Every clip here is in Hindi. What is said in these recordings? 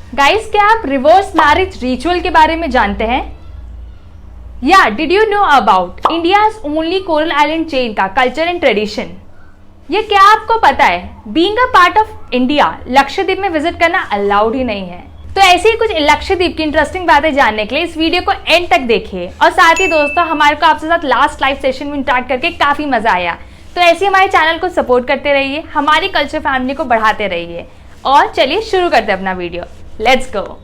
गाइस, क्या आप रिवर्स मैरिज रिचुअल के बारे में जानते हैं? या did you know about India's only coral island chain का कल्चर एंड ट्रेडिशन? ये क्या आपको पता है, being a part of India Lakshadweep में विजिट करना अलाउड ही नहीं है। तो ऐसे ही कुछ लक्षद्वीप की इंटरेस्टिंग बातें जानने के लिए इस वीडियो को एंड तक देखिए। और साथ ही दोस्तों, हमारे को आपके साथ लास्ट लाइव सेशन में इंटरेक्ट करके काफी मजा आया। तो ऐसे हमारे चैनल को सपोर्ट करते रहिए, हमारी कल्चर फैमिली को बढ़ाते रहिए। और चलिए शुरू करते हैं अपना वीडियो। Let's go.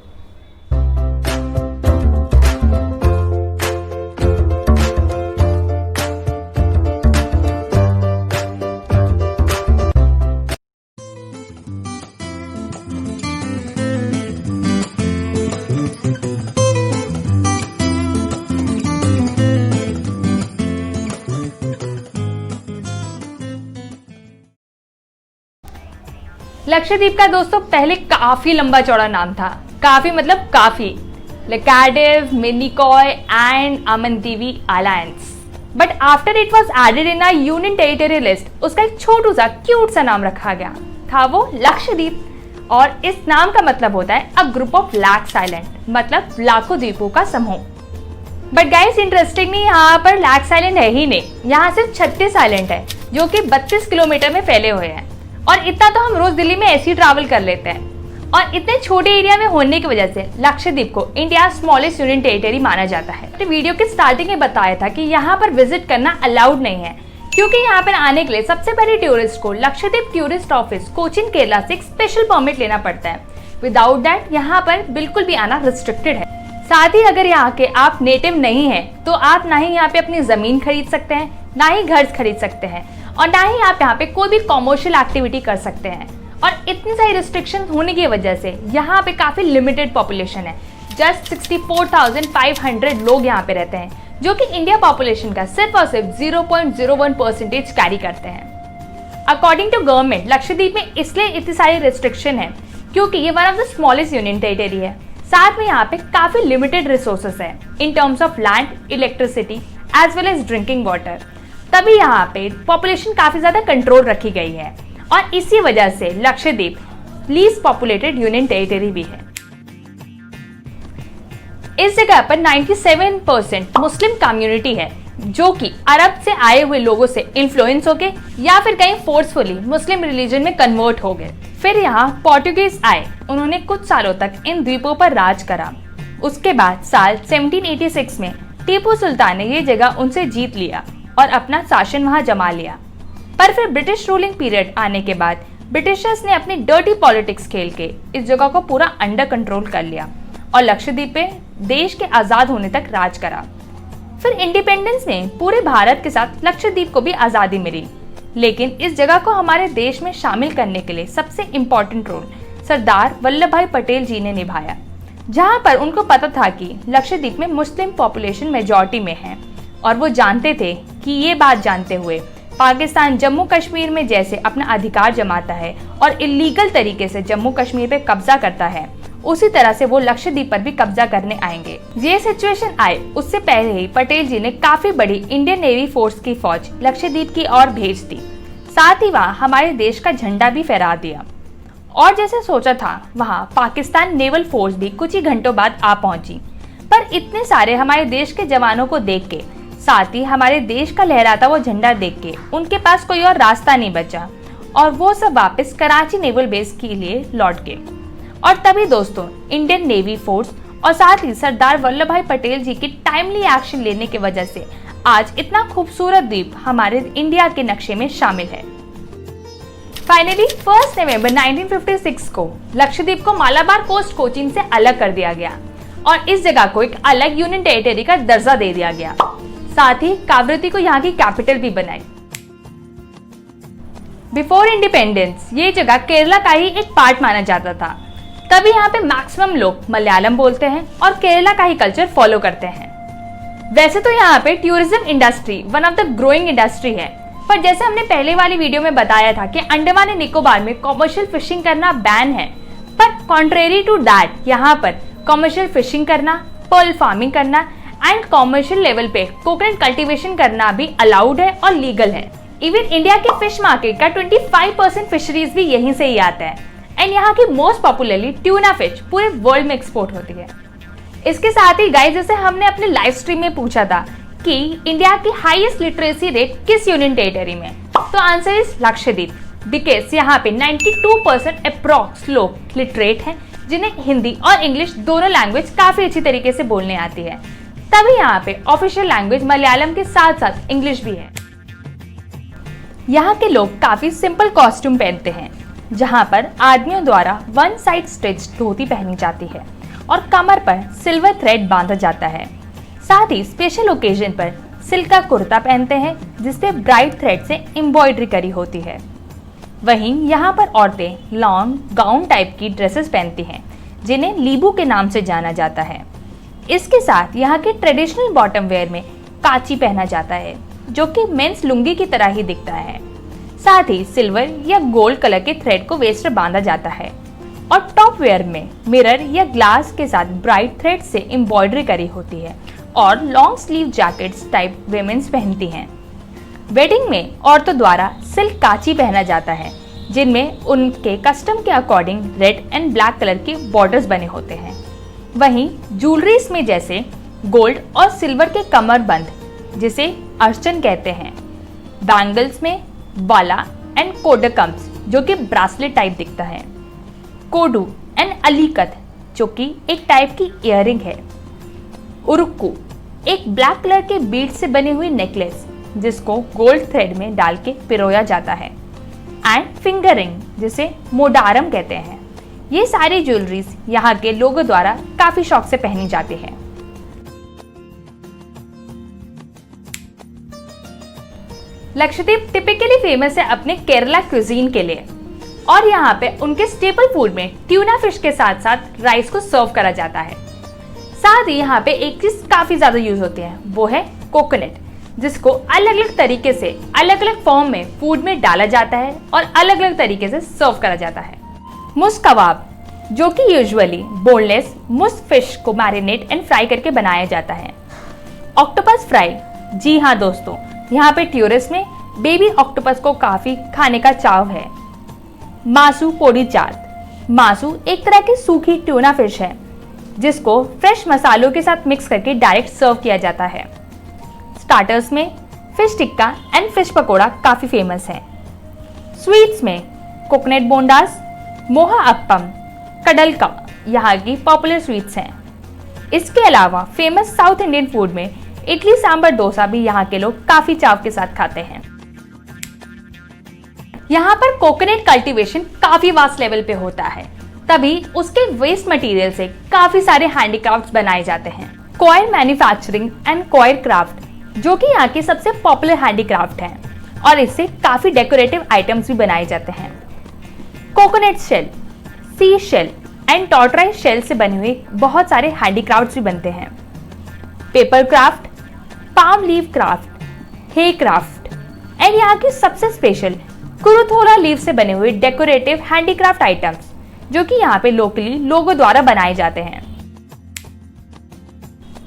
लक्षद्वीप का दोस्तों पहले काफी लंबा चौड़ा नाम था। काफी मतलब काफी, Laccadive, Minicoy and Amindivi islands. But after it was added in a union territory list, उसका एक छोटू सा क्यूट सा नाम रखा गया था, वो लक्षद्वीप। और इस नाम का मतलब होता है a group of lakhs island, मतलब लाखों द्वीपों का समूह। बट गाइस, इंटरेस्टिंगली यहाँ पर लैक्स आइलैंड है ही नहीं, यहाँ सिर्फ 36 आइलैंड है जो कि 32 किलोमीटर में फैले हुए हैं। और इतना तो हम रोज दिल्ली में ऐसे ही ट्रैवल कर लेते हैं। और इतने छोटे एरिया में होने की वजह से लक्षद्वीप को इंडिया स्मॉलेस्ट यूनियन टेरिटरी माना जाता है। तो वीडियो के स्टार्टिंग में बताया था कि यहाँ पर विजिट करना अलाउड नहीं है, क्योंकि यहाँ पर आने के लिए सबसे पहले टूरिस्ट को लक्षद्वीप टूरिस्ट ऑफिस कोचीन केरला से एक स्पेशल परमिट लेना पड़ता है। विदाउट दैट यहाँ पर बिल्कुल भी आना रिस्ट्रिक्टेड है। साथ ही अगर यहाँ के आप नेटिव नहीं है तो आप ना ही यहाँ पे अपनी जमीन खरीद सकते हैं, ना ही घर खरीद सकते हैं, और ना ही आप यहाँ पे कोई भी कॉमर्शियल एक्टिविटी कर सकते हैं। और इतनी सारी रिस्ट्रिक्शन होने की वजह से यहाँ पे काफी लिमिटेड पॉपुलेशन है। जस्ट 64,500 लोग यहाँ पे रहते हैं, जो कि इंडिया पॉपुलेशन का सिर्फ और सिर्फ 0.01% कैरी करते हैं। अकॉर्डिंग टू गवर्नमेंट, लक्षद्वीप में इसलिए इतनी सारी रिस्ट्रिक्शन है क्योंकि ये one of the smallest union territory है। साथ में यहाँ पे काफी लिमिटेड रिसोर्सेस है in terms of land, electricity as well as drinking water. तभी यहाँ पे पॉपुलेशन काफी ज्यादा कंट्रोल रखी गई है, और इसी वजह से Lakshadweep least populated union territory भी है। इस जगह पर 97% मुस्लिम कम्युनिटी है, जो कि अरब से आए हुए लोगों से इन्फ्लुएंस हो गए या फिर कहीं फोर्सफुली मुस्लिम रिलीजन में कन्वर्ट हो गए। फिर यहाँ पोर्टुगीज आए, उन्होंने कुछ सालों तक इन द्वीपों पर राज करा। उसके बाद साल 1786 में टीपू सुल्तान ने ये जगह उनसे जीत लिया और अपना शासन वहां जमा लिया। पर फिर ब्रिटिश रूलिंग पीरियड आने के बाद ब्रिटिशर्स ने अपनी डर्टी पॉलिटिक्स खेल के इस जगह को पूरा अंडर कंट्रोल कर लिया और लक्षद्वीप पे देश के आजाद होने तक राज करा। फिर इंडिपेंडेंस में पूरे भारत के साथ लक्षद्वीप को भी आजादी मिली, लेकिन इस जगह को हमारे देश में शामिल करने के लिए सबसे इम्पोर्टेंट रोल सरदार वल्लभ भाई पटेल जी ने निभाया, जहाँ पर उनको पता था कि लक्षद्वीप में मुस्लिम पॉपुलेशन मेजॉरिटी में है, और वो जानते थे कि ये बात जानते हुए पाकिस्तान जम्मू कश्मीर में जैसे अपना अधिकार जमाता है और इलीगल तरीके से जम्मू कश्मीर पे कब्जा करता है, उसी तरह से वो लक्षद्वीप पर भी कब्जा करने आएंगे। ये सिचुएशन आए उससे पहले ही पटेल जी ने काफी बड़ी इंडियन नेवी फोर्स की फौज लक्षद्वीप की ओर भेज दी। साथ ही वहाँ हमारे देश का झंडा भी फहरा दिया। और जैसे सोचा था, वहाँ पाकिस्तान नेवल फोर्स भी कुछ ही घंटों बाद आ पहुंची। पर इतने सारे हमारे देश के जवानों को देख के, साथ ही हमारे देश का लहराता वो झंडा देख के उनके पास कोई और रास्ता नहीं बचा, और वो सब वापस कराची नेवल बेस के लिए लौट गए। और तभी दोस्तों, इंडियन नेवी फोर्स और साथ ही सरदार वल्लभ भाई पटेल जी की टाइमली एक्शन लेने की वजह से आज इतना खूबसूरत द्वीप हमारे इंडिया के नक्शे में शामिल है। फाइनली 1 नवंबर 1956 को लक्षद्वीप को मालाबार कोस्ट कोचीन से अलग कर दिया गया और इस जगह को एक अलग यूनियन टेरिटरी का दर्जा दे दिया गया। साथ ही कावरत्ती को यहाँ की कैपिटल भी बनाई। बिफोर इंडिपेंडेंस ये जगह केरला का ही एक पार्ट माना जाता था। तभी यहाँ पे मैक्सिमम लोग मलयालम बोलते हैं और केरला का ही कल्चर फॉलो करते हैं। वैसे तो यहाँ पे tourism industry one of the growing industry है, पर जैसे हमने पहले वाली वीडियो में बताया था कि अंडमान एंड निकोबार में कॉमर्शियल फिशिंग करना बैन है, पर कॉन्ट्रेरी टू दैट यहाँ पर कॉमर्शियल फिशिंग करना, पर्ल फार्मिंग करना एंड कॉमर्शियल लेवल पे कोकोनट कल्टीवेशन करना भी अलाउड है और लीगल है। इवन इंडिया के फिश मार्केट का 25% फिशरीज भी यहीं से ही आता है। एंड यहाँ की मोस्ट पॉपुलरली ट्यूना फिश पूरे वर्ल्ड में एक्सपोर्ट होती है। इसके साथ ही गाइस, जैसे हमने अपने लाइव स्ट्रीम में पूछा था कि इंडिया की हाईएस्ट लिटरेसी रेट किस यूनियन टेरिटरी में, तो आंसर इज लक्षद्वीप, बिकॉज यहाँ पे 92% अप्रॉक्स लोग लिटरेट हैं जिन्हें हिंदी और इंग्लिश दोनों लैंग्वेज काफी अच्छी तरीके से बोलने आती है। तभी यहाँ पे ऑफिशियल लैंग्वेज मलयालम के साथ साथ इंग्लिश भी है। यहाँ के लोग काफी सिंपल कॉस्ट्यूम पहनते हैं, जहाँ पर आदमियों द्वारा वन साइड स्टिच धोती पहनी जाती है और कमर पर सिल्वर थ्रेड बांधा जाता है। साथ ही स्पेशल ओकेजन पर सिल्क का कुर्ता पहनते हैं जिसपे ब्राइट थ्रेड से एम्ब्रॉयडरी करी होती है। वहीं यहाँ पर औरतें लॉन्ग गाउन टाइप की ड्रेसेस पहनती हैं जिन्हें लीबू के नाम से जाना जाता है। इसके साथ यहाँ के ट्रेडिशनल बॉटम वेयर में काची पहना जाता है जो कि मेंस लुंगी की तरह ही दिखता है। साथ ही सिल्वर या गोल्ड कलर के थ्रेड को वेस्ट पर बांधा जाता है और टॉप वेयर में मिरर या ग्लास के साथ ब्राइट थ्रेड से एम्ब्रॉयडरी करी होती है और long sleeve jackets type women's पहनती हैं। वेडिंग में औरतों द्वारा सिल्क काची पहना जाता है जिनमें उनके कस्टम के according red and black colour के बॉर्डर्स बने होते हैं। वहीं ज्वेलरीज में जैसे गोल्ड और सिल्वर के कमरबंद जिसे अर्चन कहते हैं, बैंगल्स में बाला एंड कोडकम्स जो कि ब्रासलेट टाइप दिखता है, कोडू एंड अलीकत जो कि एक टाइप की इयररिंग है, उरुक्कू एक ब्लैक कलर के बीड से बनी हुई नेकलेस जिसको गोल्ड थ्रेड में डाल के पिरोया जाता है, एंड फिंगरिंग जिसे मोडारम कहते हैं। ये सारी ज्वेलरीज यहाँ के लोगों द्वारा काफी शौक से पहनी जाती है। लक्षद्वीप टिपिकली फेमस है अपने केरला क्विजीन के लिए और यहाँ पे उनके स्टेपल फूड में ट्यूना फिश के साथ साथ राइस को सर्व करा जाता है। साथ ही यहाँ पे एक चीज काफी ज्यादा यूज होती है, वो है कोकोनट, जिसको अलग अलग तरीके से अलग अलग फॉर्म में फूड में डाला जाता है और अलग अलग तरीके से सर्व करा जाता है। मुस्क कबाब जो कि यूजुअली बोनलेस मुस्क फिश को मैरिनेट एंड फ्राई करके बनाया जाता है। ऑक्टोपस फ्राई, जी हाँ दोस्तों, यहाँ पे टूरिस्ट में बेबी ऑक्टोपस को काफी खाने का चाव है। मासू पोड़ी चाट, मासू एक तरह की सूखी ट्यूना फिश है जिसको फ्रेश मसालों के साथ मिक्स करके डायरेक्ट सर्व किया जाता है। स्टार्टर्स में fish tikka and fish pakora काफी फेमस है। स्वीट्स में कोकोनट बोंडास, मोहा अप्पम, कडलका यहाँ की पॉपुलर स्वीट्स हैं। इसके अलावा फेमस साउथ इंडियन फूड में इडली सांभर डोसा भी यहाँ के लोग काफी चाव के साथ खाते हैं। यहाँ पर कोकोनट कल्टीवेशन काफी वास्ट लेवल पे होता है, तभी उसके वेस्ट मटेरियल से काफी सारे हैंडीक्राफ्ट्स बनाए जाते हैं। Coir manufacturing and coir craft जो कि यहाँ के सबसे पॉपुलर हैंडीक्राफ्ट हैं और इससे काफी डेकोरेटिव आइटम्स भी बनाए जाते हैं। Coconut shell, sea shell and tortoise shell से बने हुए बहुत सारे हैंडीक्राफ्ट्स भी बनते हैं। Paper craft, palm leaf craft, hay craft and यहाँ की सबसे स्पेशल कुरुथोला लीव से बने हुए डेकोरेटिव हैंडीक्राफ्ट आइटम्स जो कि यहाँ पे लोकली लोगों द्वारा बनाए जाते हैं।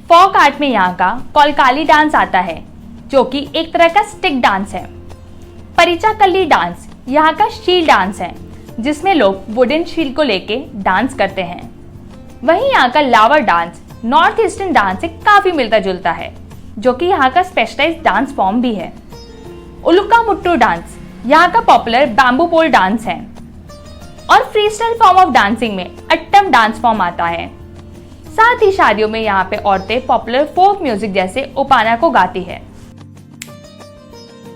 फोक आर्ट में यहाँ का कोलकाली डांस आता है जो कि एक तरह का स्टिक डांस है। परिचाकल्ली डांस यहाँ का शील्ड डांस है जिसमें लोग वुडन शील्ड को लेके डांस करते हैं। वहीं यहाँ का लावर डांस नॉर्थ ईस्टर्न डांस से काफी मिलता जुलता है जो कि यहाँ का स्पेशलाइज्ड डांस फॉर्म भी है। उलुका मुट्टू डांस यहाँ का पॉपुलर बैम्बू पोल डांस है और free style form of dancing में अट्टम डांस फॉर्म आता है। साथ ही शादियों में यहाँ पे औरतें पॉपुलर फोक म्यूजिक जैसे उपाना को गाती है।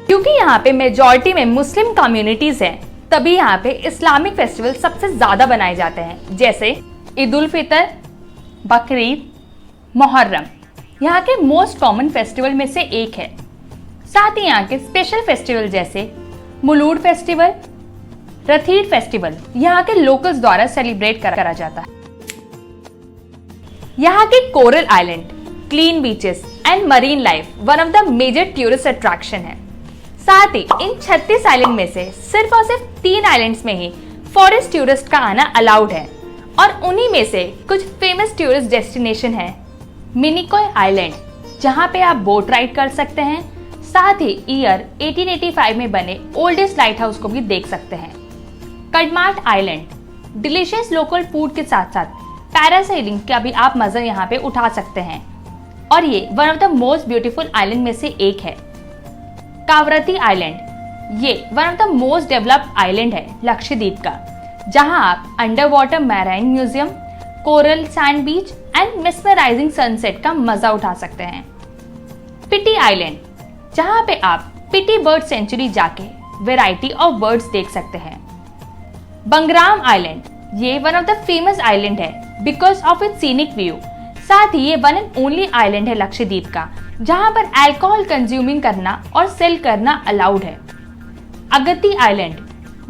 क्योंकि यहाँ पे मेजॉरिटी में मुस्लिम कम्युनिटीज हैं, तभी यहाँ पे इस्लामिक फेस्टिवल सबसे ज्यादा बनाए जाते हैं, जैसे ईद उल फितर, बकरीद, मुहर्रम यहाँ के मोस्ट कॉमन फेस्टिवल में से एक है। साथ ही यहाँ के स्पेशल फेस्टिवल जैसे मुलूड फेस्टिवल, रथीड फेस्टिवल यहाँ के लोकल्स द्वारा सेलिब्रेट करा जाता है। यहाँ के coral island, clean beaches and marine life one of the major tourist attraction है। साथ ही इन 36 आइलैंड में से सिर्फ और सिर्फ 3 आइलैंड्स में ही फॉरेस्ट टूरिस्ट का आना अलाउड है और उन्हीं में से कुछ फेमस टूरिस्ट डेस्टिनेशन है। मिनिकॉय आइलैंड जहाँ पे आप बोट राइड कर सकते हैं, साथ ही ईयर 1885 में बने ओल्डेस्ट लाइट हाउस को भी देख सकते हैं। कडमाट आइलैंड डिलीशियस लोकल फूड के साथ साथ पैरासेलिंग का भी आप मजा यहाँ पे उठा सकते हैं। और ये one of the most beautiful island में से एक है, कावरती आइलैंड। ये one of the most developed island है लक्षद्वीप का, जहां आप under water marine museum, coral sand beach and mesmerising sunset का मजा उठा सकते हैं। पिटी आइलैंड, जहां पे आप पिटी बर्ड सेंचुरी जाके वैरायटी ऑफ बर्ड्स देख सकते हैं। बंगराम आइलैंड, ये one of the famous island है because of its scenic view. साथ ही ये वन एंड ओनली आइलैंड है लक्षद्वीप का जहां पर अल्कोहल कंज्यूमिंग करना और सेल करना अलाउड है। अगत्ती आइलैंड,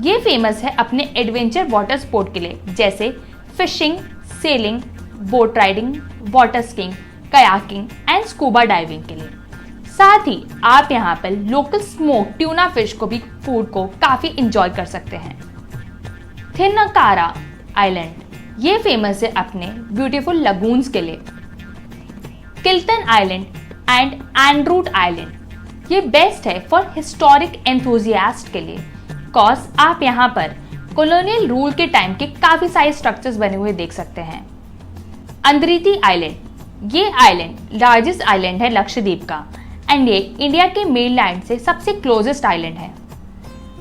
ये फेमस है अपने एडवेंचर वाटर स्पोर्ट के लिए, जैसे fishing, selling, boat riding, water skiing, kayaking and scuba diving के लिए। साथ ही आप यहाँ पर लोकल स्मोक ट्यूना फिश को भी फूड को काफी इंजॉय कर सकते हैं। थिनकारा आइलैंड, ये फेमस है अपने ब्यूटीफुल लगून्स के लिए। किल्टन आइलैंड एंड एंड्रूट आइलैंड, ये बेस्ट है फॉर हिस्टोरिक एंथुजियास्ट के लिए, कॉज आप यहाँ पर कॉलोनियल रूल के टाइम के काफी सारे स्ट्रक्चर्स बने हुए देख सकते हैं। अंद्रिती आइलैंड, ये आइलैंड लार्जेस्ट आइलैंड है लक्षद्वीप का एंड ये इंडिया के मेनलैंड से सबसे क्लोजेस्ट आइलैंड है।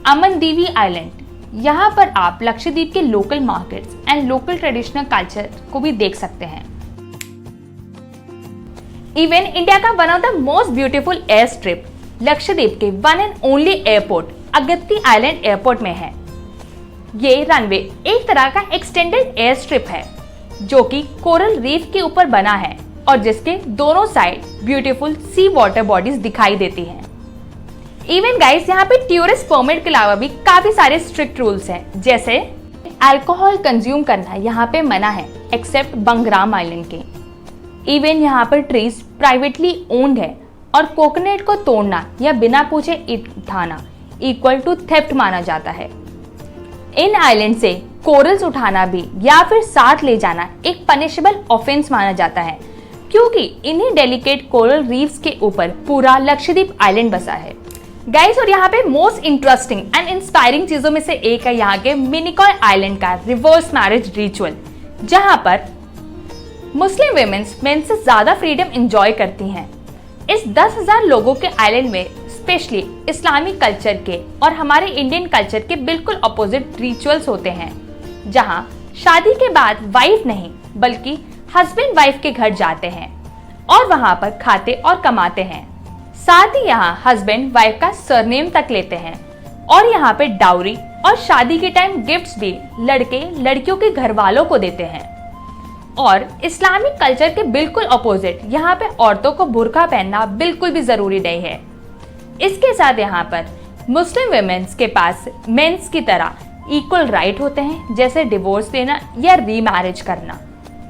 अमनदीवी आइलैंड, यहाँ पर आप लक्षद्वीप के local markets and local traditional culture को भी देख सकते हैं। इवन इंडिया का one of the most beautiful air strip Lakshadweep के one and only airport Agatti island airport में है। ये रनवे एक तरह का एक्सटेंडेड एयर स्ट्रिप है जो कि कोरल रीफ के ऊपर बना है और जिसके दोनों साइड ब्यूटीफुल सी वाटर बॉडीज दिखाई देती हैं। इवन गाइस, यहाँ पे टूरिस्ट परमिट के अलावा भी काफी सारे स्ट्रिक्ट रूल्स हैं, जैसे अल्कोहल कंज्यूम करना यहाँ पे मना है एक्सेप्ट बंगराम आइलैंड के। इवन यहाँ पर ट्रीज प्राइवेटली ओन्ड है और कोकोनट को तोड़ना या बिना पूछे उठाना इक्वल टू थेफ्ट माना जाता है। इन आइलैंड से कोरल्स उठाना भी या फिर साथ ले जाना एक पनिशेबल ऑफेंस माना जाता है, क्योंकि इन्हीं डेलिकेट कोरल रीफ्स के ऊपर पूरा लक्षद्वीप आइलैंड बसा है। गाइस, और यहाँ पे मोस्ट इंटरेस्टिंग एंड इंस्पायरिंग चीजों में से एक है यहाँ के मिनिकॉय आइलैंड का रिवर्स मैरिज रिचुअल, जहाँ पर मुस्लिम विमेन्स मेन से ज्यादा फ्रीडम एंजॉय करती हैं। इस 10,000 लोगों के आइलैंड में स्पेशली इस्लामिक कल्चर के और हमारे इंडियन कल्चर के बिल्कुल अपोजिट रिचुअल्स होते हैं, जहां शादी के बाद वाइफ नहीं बल्कि हस्बैंड वाइफ के घर जाते हैं और वहां पर खाते और कमाते हैं। साथ ही यहाँ हस्बैंड वाइफ का सरनेम तक लेते हैं और यहाँ पे डाउरी और शादी के टाइम गिफ्ट्स भी लड़के लड़कियों के घर वालों को देते हैं। और इस्लामिक कल्चर के बिल्कुल अपोजिट यहाँ पे औरतों को बुर्का पहनना बिल्कुल भी जरूरी नहीं है। इसके साथ यहाँ पर मुस्लिम विमेन्स के पास मेंस की तरह इक्वल राइट होते हैं, जैसे डिवोर्स देना या रीमैरिज करना।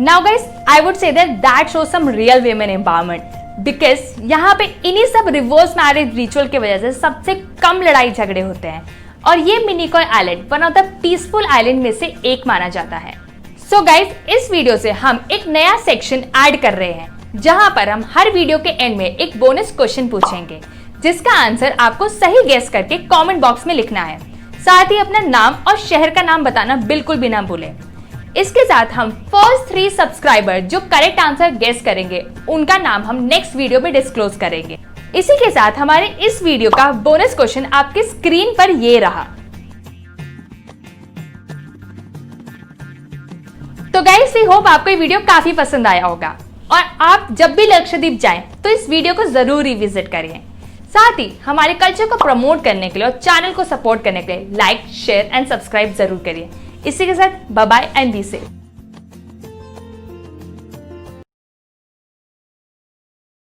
Now guys, I would say that show some real women empowerment, because यहाँ पे इन्हीं सब रिवर्स मैरिज रिचुअल की वजह से सबसे कम लड़ाई झगड़े होते हैं और ये Minicoy island one of the peaceful island में से एक माना जाता है। सो गाइस, इस वीडियो से हम एक नया सेक्शन ऐड कर रहे हैं जहां पर हम हर वीडियो के एंड में एक बोनस क्वेश्चन पूछेंगे, जिसका आंसर आपको सही गेस करके कमेंट बॉक्स में लिखना है। साथ ही अपना नाम और शहर का नाम बताना बिल्कुल भी ना भूलें। इसके साथ हम फर्स्ट 3 सब्सक्राइबर जो करेक्ट आंसर गेस करेंगे उनका नाम हम नेक्स्ट वीडियो में डिस्क्लोज करेंगे। इसी के साथ हमारे इस वीडियो का बोनस क्वेश्चन आपके स्क्रीन पर ये रहा। तो गाइस, वी होप आपको ये वीडियो काफी पसंद आया होगा और आप जब भी लक्षद्वीप जाएं तो इस वीडियो को जरूर रिविजिट करिए। साथ ही हमारे कल्चर को प्रमोट करने के लिए और चैनल को सपोर्ट करने के लिए लाइक, शेयर एंड सब्सक्राइब जरूर करिए। इसी के साथ bye bye and be safe.